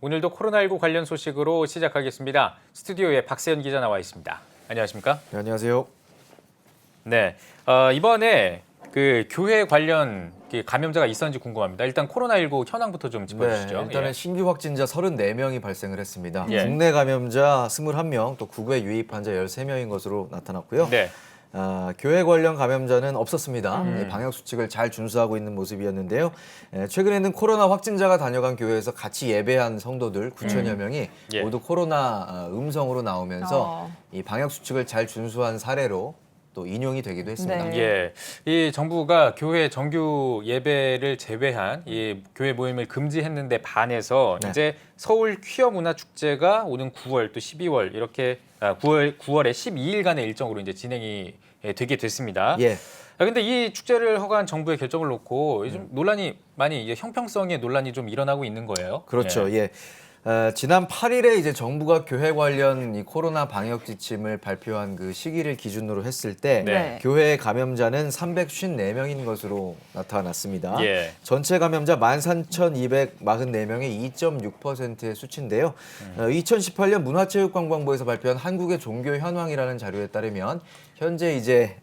오늘도 코로나19 관련 소식으로 시작하겠습니다. 스튜디오에 박세현 기자 나와 있습니다. 안녕하십니까? 네, 안녕하세요. 네, 이번에 그 교회 관련 감염자가 있었는지 궁금합니다. 일단 코로나19 현황부터 좀 짚어주시죠. 일단은 예. 신규 확진자 34명이 발생을 했습니다. 예. 국내 감염자 21명, 또 국외 유입 환자 13명인 것으로 나타났고요. 네, 교회 관련 감염자는 없었습니다. 방역 수칙을 잘 준수하고 있는 모습이었는데요. 최근에는 코로나 확진자가 다녀간 교회에서 같이 예배한 성도들 9천여 명이 예. 모두 코로나 음성으로 나오면서 이 방역 수칙을 잘 준수한 사례로 또 인용이 되기도 했습니다. 네. 예, 이 정부가 교회 정규 예배를 제외한 이 교회 모임을 금지했는데 반해서 네. 이제 서울 퀴어 문화 축제가 오는 9월 또 12월 이렇게 9월에 12일간의 일정으로 이제 진행이 되게 됐습니다. 예. 근데 이 축제를 허가한 정부의 결정을 놓고 요즘 논란이 많이 이제 형평성의 논란이 좀 일어나고 있는 거예요. 그렇죠. 예. 지난 8일에 이제 정부가 교회 관련 이 코로나 방역 지침을 발표한 그 시기를 기준으로 했을 때 네. 교회 감염자는 354명인 것으로 나타났습니다. 예. 전체 감염자 13,244명의 2.6%의 수치인데요. 2018년 문화체육관광부에서 발표한 한국의 종교 현황이라는 자료에 따르면 현재 이제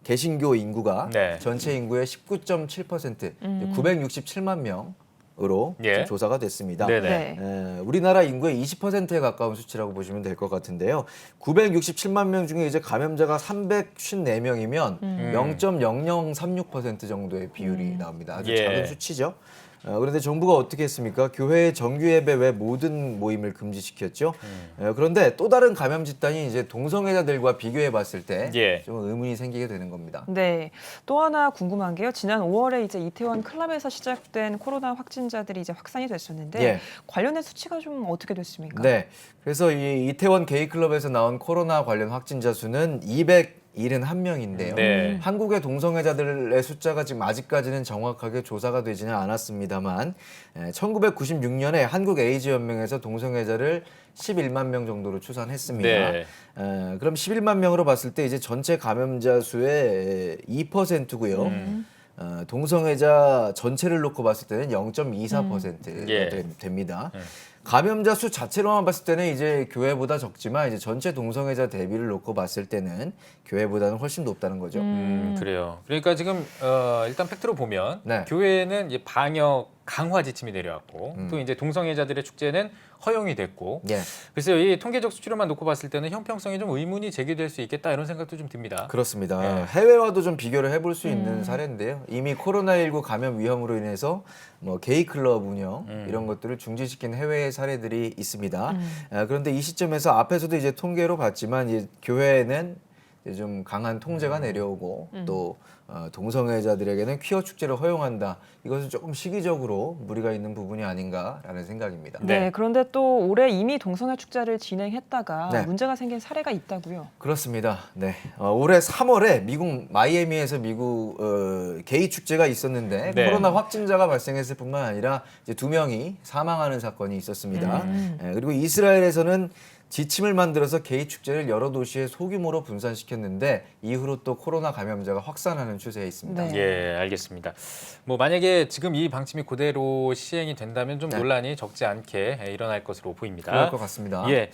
개신교 인구가 네. 전체 인구의 19.7%, 967만 명으로 예. 조사가 됐습니다. 네네. 우리나라 인구의 20%에 가까운 수치라고 보시면 될 것 같은데요. 967만 명 중에 이제 감염자가 354명이면 0.0036% 정도의 비율이 나옵니다. 아주 예. 작은 수치죠. 그런데 정부가 어떻게 했습니까? 교회 정규 예배 외 모든 모임을 금지시켰죠. 그런데 또 다른 감염 집단이 이제 동성애자들과 비교해 봤을 때 예. 좀 의문이 생기게 되는 겁니다. 네. 또 하나 궁금한 게요. 지난 5월에 이제 이태원 클럽에서 시작된 코로나 확진자들이 이제 확산이 됐었는데 예. 관련된 수치가 좀 어떻게 됐습니까? 네. 그래서 이 이태원 게이클럽에서 나온 코로나 관련 확진자 수는 271명인데요. 네. 한국의 동성애자들의 숫자가 지금 아직까지는 정확하게 조사가 되지는 않았습니다만 1996년에 한국 에이즈 연맹에서 동성애자를 11만 명 정도로 추산했습니다. 네. 그럼 11만 명으로 봤을 때 이제 전체 감염자 수의 2%고요. 동성애자 전체를 놓고 봤을 때는 0.24%가 예. 됩니다. 감염자 수 자체로만 봤을 때는 이제 교회보다 적지만 이제 전체 동성애자 대비를 놓고 봤을 때는 교회보다는 훨씬 높다는 거죠. 그래요. 그러니까 지금 일단 팩트로 보면 네. 교회는 이제 방역 강화 지침이 내려왔고 또 이제 동성애자들의 축제는 허용이 됐고 예. 그래서 이 통계적 수치로만 놓고 봤을 때는 형평성에 좀 의문이 제기될 수 있겠다 이런 생각도 좀 듭니다. 그렇습니다. 예. 해외와도 좀 비교를 해볼 수 있는 사례인데요. 이미 코로나19 감염 위험으로 인해서 뭐 게이 클럽 운영 이런 것들을 중지시킨 해외의 사례들이 있습니다. 그런데 이 시점에서 앞에서도 이제 통계로 봤지만 이제 교회는 이제 좀 강한 통제가 내려오고 또 동성애자들에게는 퀴어 축제를 허용한다. 이것은 조금 시기적으로 무리가 있는 부분이 아닌가라는 생각입니다. 네. 네. 그런데 또 올해 이미 동성애 축제를 진행했다가 네. 문제가 생긴 사례가 있다고요. 그렇습니다. 네. 올해 3월에 미국 마이애미에서 미국 게이 축제가 있었는데 네. 코로나 확진자가 발생했을 뿐만 아니라 이제 2명이 사망하는 사건이 있었습니다. 그리고 이스라엘에서는 지침을 만들어서 게이 축제를 여러 도시에 소규모로 분산시켰는데 이후로 또 코로나 감염자가 확산하는 추세에 있습니다. 네. 예, 알겠습니다. 뭐 만약에 지금 이 방침이 그대로 시행이 된다면 좀 네. 논란이 적지 않게 일어날 것으로 보입니다. 그럴 것 같습니다. 예,